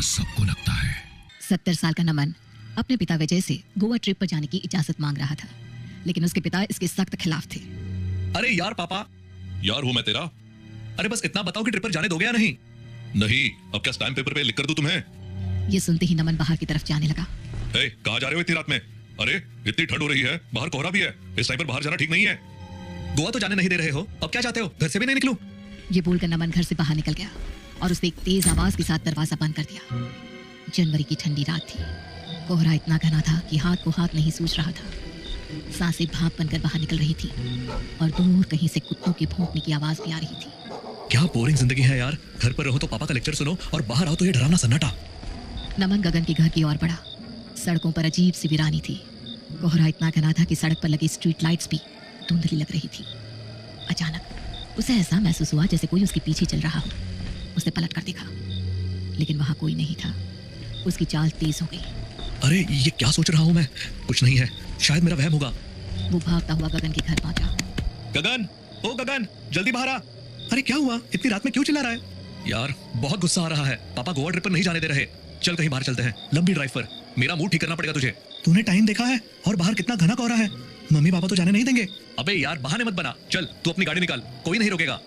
सबको लगता है। 70 साल का नमन अपने पिता विजय से गोवा ट्रिप पर जाने की इजाजत मांग रहा था, लेकिन उसके पिता इसके सख्त खिलाफ थे। अरे यार पापा। यार हूं मैं तेरा। अरे बस इतना बताओ कि ट्रिप पर जाने दोगे या नहीं? नहीं, अब क्या स्टैम्प पेपर पे लिख कर दूं तुम्हें? ये सुनते ही नमन बाहर की तरफ जाने लगा। कहाँ जा रहे हो इतनी रात में? अरे इतनी ठंड हो रही है, बाहर कोहरा भी है, इस टाइम पर बाहर जाना ठीक नहीं है। गोवा तो जाने नहीं दे रहे हो, अब क्या चाहते हो? घर से भी नहीं निकलूं? ये बोलकर नमन घर से बाहर निकल गया और उसने एक तेज आवाज के साथ दरवाजा बंद कर दिया। जनवरी की ठंडी रात थी। कोहरा इतना घना था कि हाथ को हाथ नहीं सूझ रहा था। सांसें भाप बनकर बाहर निकल रही थी और दूर कहीं से कुत्तों के भौंकने की आवाज भी आ रही थी। क्या बोरिंग जिंदगी है यार। घर पर रहो तो पापा का लेक्चर सुनो और बाहर आओ तो ये डरावना सन्नाटा। नमन गगन के घर की ओर बढ़ा। सड़कों पर अजीब सी वीरानी थी। कोहरा इतना घना था कि सड़क पर लगी स्ट्रीट लाइट्स भी धुंधली लग रही थी। अचानक उसे ऐसा महसूस हुआ जैसे कोई उसके पीछे चल रहा हो। उसने पलट कर देखा, लेकिन वहां कोई नहीं था। उसकी चाल तेज हो गई। अरे ये क्या सोच रहा हूँ मैं? कुछ नहीं है, शायद मेरा वहम होगा। वो भागता हुआ गगन के घर पहुंचा। गगन, ओ गगन, जल्दी बाहर आ। अरे क्या हुआ? इतनी रात में क्यों चिल्ला रहा है? यार बहुत गुस्सा आ रहा है। पापा गोवा ट्रिप पर नहीं जाने दे रहे। चल कहीं बाहर चलते हैं, लंबी ड्राइव पर। मेरा मूड ठीक करना पड़ेगा तुझे। तूने टाइम देखा है? और बाहर कितना घना कोहरा है। मम्मी पापा तो जाने नहीं देंगे। अबे यार बहाने मत बना। चल तू अपनी गाड़ी निकाल, कोई नहीं रोकेगा।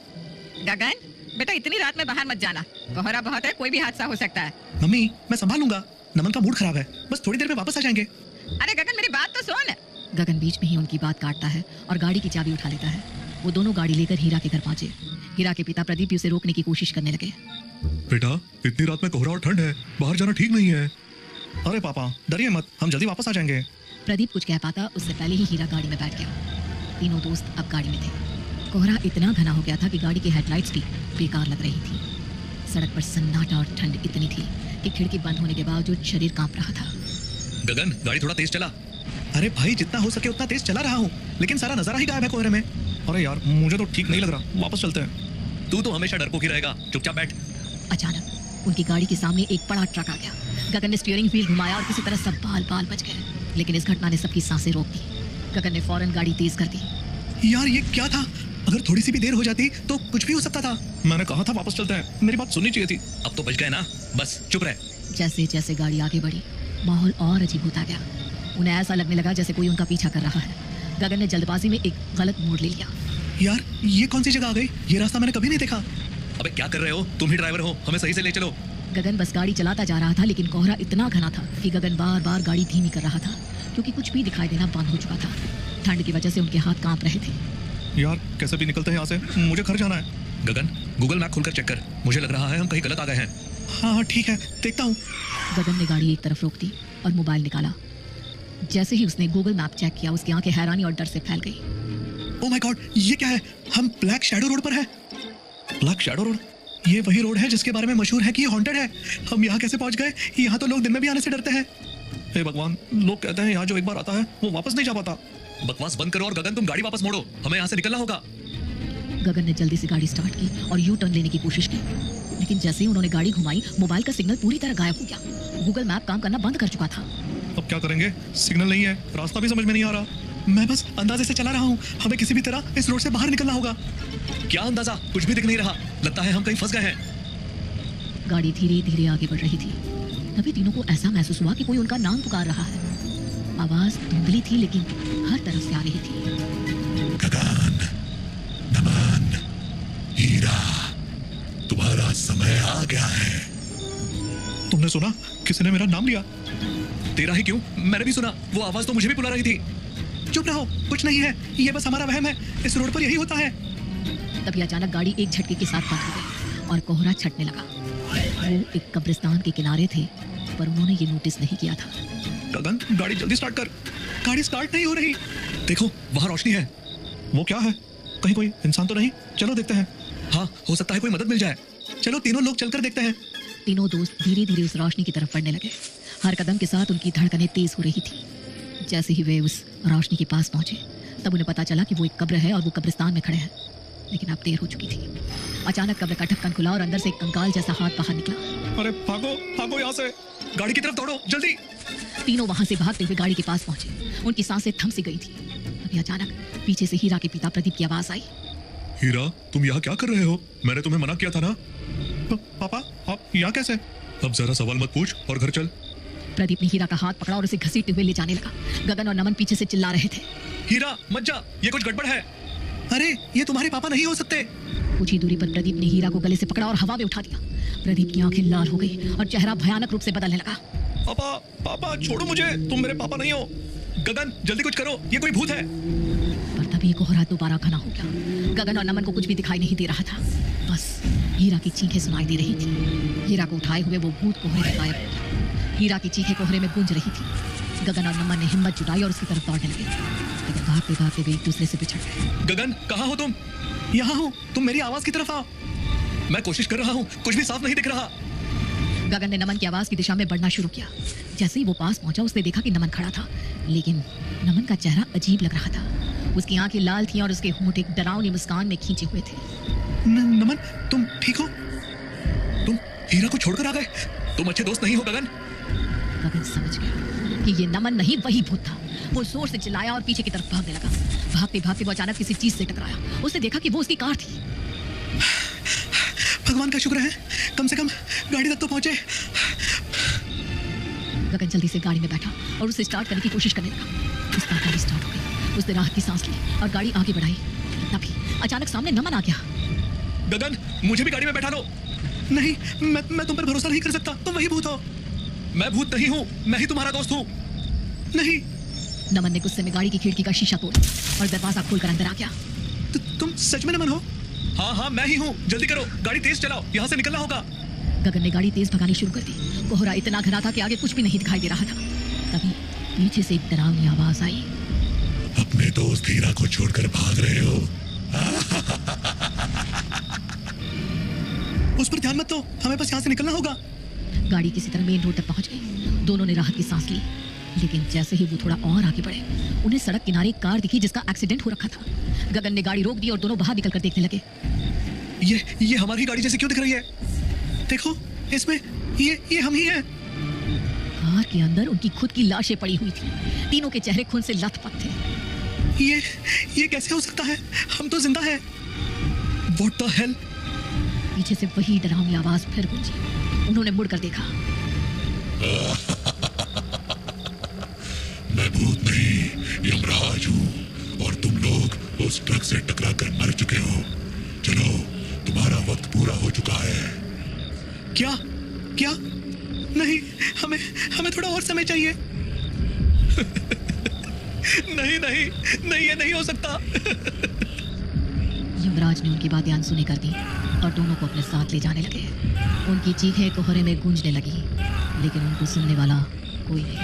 गगन बेटा, इतनी रात में बाहर मत जाना, कोहरा बहुत है, कोई भी हादसा हो सकता है। मम्मी मैं संभाल लूंगा, नमन का मूड खराब है, बस थोड़ी देर में वापस आ जाएंगे। अरे गगन मेरी बात तो सुन। गगन बीच में ही उनकी बात काटता है और गाड़ी की चाबी उठा लेता है। वो दोनों गाड़ी लेकर हीरा के घर पहुंचे। हीरा के पिता प्रदीप भी उसे रोकने की कोशिश करने लगे। बेटा इतनी रात में कोहरा और ठंड है, बाहर जाना ठीक नहीं है। अरे पापा डरिए मत, हम जल्दी वापस आ जाएंगे। प्रदीप कुछ कह पाता उससे पहले ही हीरा गाड़ी में बैठ गया। तीनों दोस्त अब गाड़ी में थे। कोहरा इतना घना हो गया था कि गाड़ी की हेडलाइट्स भी बेकार लग रही थी। सड़क पर सन्नाटा और ठंड इतनी थी कि खिड़की बंद होने के बावजूद शरीर कांप रहा था। गगन गाड़ी थोड़ा तेज चला। अरे भाई जितना हो सके उतना तेज चला रहा हूँ, लेकिन सारा नजारा ही गायब है कोहरे में। अरे यार मुझे तो ठीक नहीं लग रहा, वापस चलते हैं। तू तो हमेशा डरपोक ही रहेगा, चुपचाप बैठ। अचानक उनकी गाड़ी के सामने एक बड़ा ट्रक आ गया। गगन ने स्टीयरिंग व्हील घुमाया और किसी तरह सब बाल बाल बच गए, लेकिन इस घटना ने सबकी सांसें रोक दी। गगन ने फौरन गाड़ी तेज कर दी। यार ये क्या था? अगर थोड़ी सी भी देर हो जाती तो कुछ भी हो सकता था। मैंने कहा था वापस चलते हैं, मेरी बात सुननी चाहिए थी। अब तो बच गए ना, बस चुप रहे। जैसे जैसे गाड़ी आगे बढ़ी, माहौल और अजीब होता गया। उन्हें ऐसा लगने लगा जैसे कोई उनका पीछा कर रहा है। गगन ने जल्दबाजी में एक गलत मोड़ ले लिया। यार ये कौन सी जगह आ गई? ये रास्ता मैंने कभी नहीं देखा। अबे क्या कर रहे हो? तुम ही ड्राइवर हो, हमें सही से ले चलो। गगन बस गाड़ी चलाता जा रहा था, लेकिन कोहरा इतना घना था कि गगन बार बार गाड़ी धीमी कर रहा था, क्योंकि कुछ भी दिखाई देना बंद हो चुका था। ठंड की वजह से उनके हाथ कांप रहे थे। यार कैसे भी निकलते हैं यहाँ से, मुझे घर जाना है। गगन गूगल मैप खोलकर चेक कर, मुझे लग रहा है हम कहीं गलत आ गए हैं। हाँ ठीक है, देखता हूँ। गगन ने गाड़ी एक तरफ रोक दी और मोबाइल निकाला। जैसे ही उसने गूगल मैप चेक किया, उसकी आंखें हैरानी और डर से फैल गई। ओह माय गॉड, ये क्या है? हम ब्लैक शैडो रोड पर है। Black shadow road? ये वही रोड है जिसके बारे में मशहूर है कि ये हॉन्टेड है। हम यहाँ कैसे पहुँच गए? यहाँ तो लोग दिन में भी आने से डरते हैं। हे भगवान, लोग कहते हैं यहाँ जो एक बार आता है वो वापस नहीं जा पाता। बकवास बंद करो और गगन तुम गाड़ी वापस मोड़ो, हमें यहाँ से निकलना होगा। गगन ने जल्दी से गाड़ी स्टार्ट की और यू टर्न लेने की कोशिश की, लेकिन जैसे ही उन्होंने गाड़ी घुमाई, मोबाइल का सिग्नल पूरी तरह गायब हो गया। गूगल मैप काम करना बंद कर चुका था। अब क्या करेंगे? सिग्नल नहीं है, रास्ता भी समझ में नहीं आ रहा। मैं बस अंदाजे से चला रहा हूँ, हमें किसी भी तरह इस रोड से बाहर निकलना होगा। क्या अंदाजा? कुछ भी दिख नहीं रहा, लगता है हम कहीं फंस गए हैं। गाड़ी धीरे धीरे आगे बढ़ रही थी। तभी तीनों को ऐसा महसूस हुआ कि कोई उनका नाम पुकार रहा है। आवाज धुंधली थी, लेकिन हर तरफ से आ रही थी। गगन, नमन, हीरा, तुम्हारा समय आ गया है। तुमने सुना? किसी ने मेरा नाम लिया। तेरा ही क्यों? मैंने भी सुना, वो आवाज तो मुझे भी बुला रही थी। चुप रहो, कुछ नहीं है, ये बस हमारा वहम है, इस रोड पर यही होता है। तभी अचानक गाड़ी एक झटके के साथ बंद हो गई और कोहरा छटने लगा। वो एक कब्रिस्तान के किनारे थे, पर उन्होंने ये नोटिस नहीं किया था। गगन गाड़ी जल्दी स्टार्ट कर। गाड़ी स्टार्ट नहीं हो रही। देखो वहाँ रोशनी है। वो क्या है? कहीं कोई इंसान तो नहीं? चलो देखते हैं। हाँ हो सकता है कोई मदद मिल जाए। चलो तीनों लोग चलकर देखते हैं। तीनों दोस्त धीरे धीरे उस रोशनी की तरफ बढ़ने लगे। हर कदम के साथ उनकी धड़कनें तेज हो रही थी। जैसे ही वे उस रोशनी के पास पहुंचे, तब उन्हें पता चला कि वो एक कब्र है और वो कब्रिस्तान में खड़े हैं। लेकिन अब देर हो चुकी थी। अचानक कब्र का ढक्कन खुला और अंदर से एक कंकाल जैसा हाथ बाहर निकला। अरे भागो भागो यहाँ से, गाड़ी की तरफ दौड़ो जल्दी। तीनों वहां से भागते हुए गाड़ी के पास पहुंचे। उनकी सांसें थम सी गई थी। तभी अचानक पीछे से हीरा के पिता प्रदीप की आवाज आई। हीरा, तुम यहाँ क्या कर रहे हो? मैंने तुम्हें मना किया था ना। पापा आप यहाँ कैसे? अब जरा सवाल मत पूछ और घर चल। प्रदीप ने हीरा का हाथ पकड़ा और उसे घसीटते हुए ले जाने लगा। गगन और नमन पीछे से चिल्ला रहे थे। हीरा मत जा, ये कुछ गड़बड़ है। अरे ये तुम्हारे पापा नहीं हो सकते। कुछ ही दूरी पर प्रदीप ने हीरा को गले से पकड़ा और हवा में उठा दिया। प्रदीप की आंखें लाल हो गई और चेहरा भयानक रूप से बदलने लगा। पापा पापा छोड़ो मुझे, तुम मेरे पापा नहीं हो। गगन जल्दी कुछ करो, ये कोई भूत है। पर तभी कोहरा दोबारा घना हो गया। गगन और नमन को कुछ भी दिखाई नहीं दे रहा था, बस हीरा की चीखें सुनाई दे रही थी। हीरा को उठाए हुए वो भूत कोहरे से गायब हो गया। हीरा की चीखें कोहरे में गूंज रही थी। गगन और नमन ने हिम्मत जुटाई और उसकी तरफ दौड़ने लगे, लेकिन भागते भागते वे एक दूसरे से बिछड़ गए। गगन कहाँ हो तुम? यहाँ हूँ, तुम मेरी आवाज की तरफ आओ। मैं कोशिश कर रहा हूँ, कुछ भी साफ नहीं दिख रहा। गगन ने नमन की आवाज की दिशा में बढ़ना शुरू किया। जैसे ही वो पास पहुंचा उसने देखा कि नमन खड़ा था, लेकिन नमन का चेहरा अजीब लग रहा था। उसकी आंखें लाल थीं और उसके होंठ एक डरावनी मुस्कान में खींचे हुए थे। नमन तुम ठीक हो? तुम हीरा को छोड़कर आ गए? तुम अच्छे दोस्त नहीं हो गगन। गगन समझ गया कि ये नमन नहीं वही भूत था। वो जोर से चिल्लाया और पीछे की तरफ भागने लगा। भागते भागते वो अचानक किसी चीज से टकराया। उसने देखा कि वो उसकी कार थी। भगवान का शुक्र है, कम से कम गाड़ी तक तो पहुंचे। गगन जल्दी से गाड़ी में बैठा और उसे स्टार्ट करने की कोशिश करने लगा। उसका गाड़ी स्टार्ट हो गई। उसने राहत की सांस ली और गाड़ी आगे बढ़ाई। तभी अचानक सामने नमन आ गया। गगन मुझे भी गाड़ी में बैठा लो। नहीं, मैं तुम पर भरोसा नहीं कर सकता। तुम वही भूत हो। मैं भूत नहीं हूँ, मैं ही तुम्हारा दोस्त हूँ। नहीं। नमन ने गुस्से में गाड़ी की खिड़की का शीशा तोड़ा और दरवाजा खोलकर अंदर आ गया। तुम सच में नमन हो? हाँ हाँ मैं ही हूँ, जल्दी करो, गाड़ी तेज चलाओ, यहाँ से निकलना होगा। गगन ने गाड़ी तेज भगानी शुरू कर दी। कोहरा इतना घना था कि आगे कुछ भी नहीं दिखाई दे रहा था। तभी पीछे से एक डरावनी आवाज आई। अपने दोस्त हीरा को छोड़कर भाग रहे हो? उस पर ध्यान मत दो, हमें बस यहाँ से निकलना होगा। गाड़ी किसी तरह मेन रोड तक पहुंच गई। दोनों ने राहत की सांस ली, लेकिन जैसे ही वो थोड़ा और आगे बढ़े उन्हें सड़क किनारे एक कार दिखी जिसका एक्सीडेंट हो रखा था। गगन ने गाड़ी रोक दी और दोनों बाहर निकलकर देखने लगे। ये हमारी गाड़ी जैसी क्यों दिख रही है? देखो इसमें ये हम ही हैं। कार के अंदर उनकी खुद की लाशें पड़ी हुई थी। तीनों के चेहरे खून से लथपथ थे। ये कैसे हो सकता है? हम तो जिंदा हैं। What the hell? पीछे से वही डरावनी आवाज फिर गूंजी। उन्होंने मुड़कर देखा। मैं भूत नहीं, यमराज हूँ और तुम लोग उस ट्रक से टकराकर मर चुके हो। चलो, तुम्हारा वक्त पूरा हो चुका है। क्या? नहीं, हमें थोड़ा और समय चाहिए। नहीं, ये नहीं हो सकता। यमराज ने उनकी बातें अनसुनी कर दी और दोनों को अपने साथ ले जाने लगे। उनकी चीखें कोहरे में गूंजने लगी, लेकिन उनको सुनने वाला कोई नहीं था।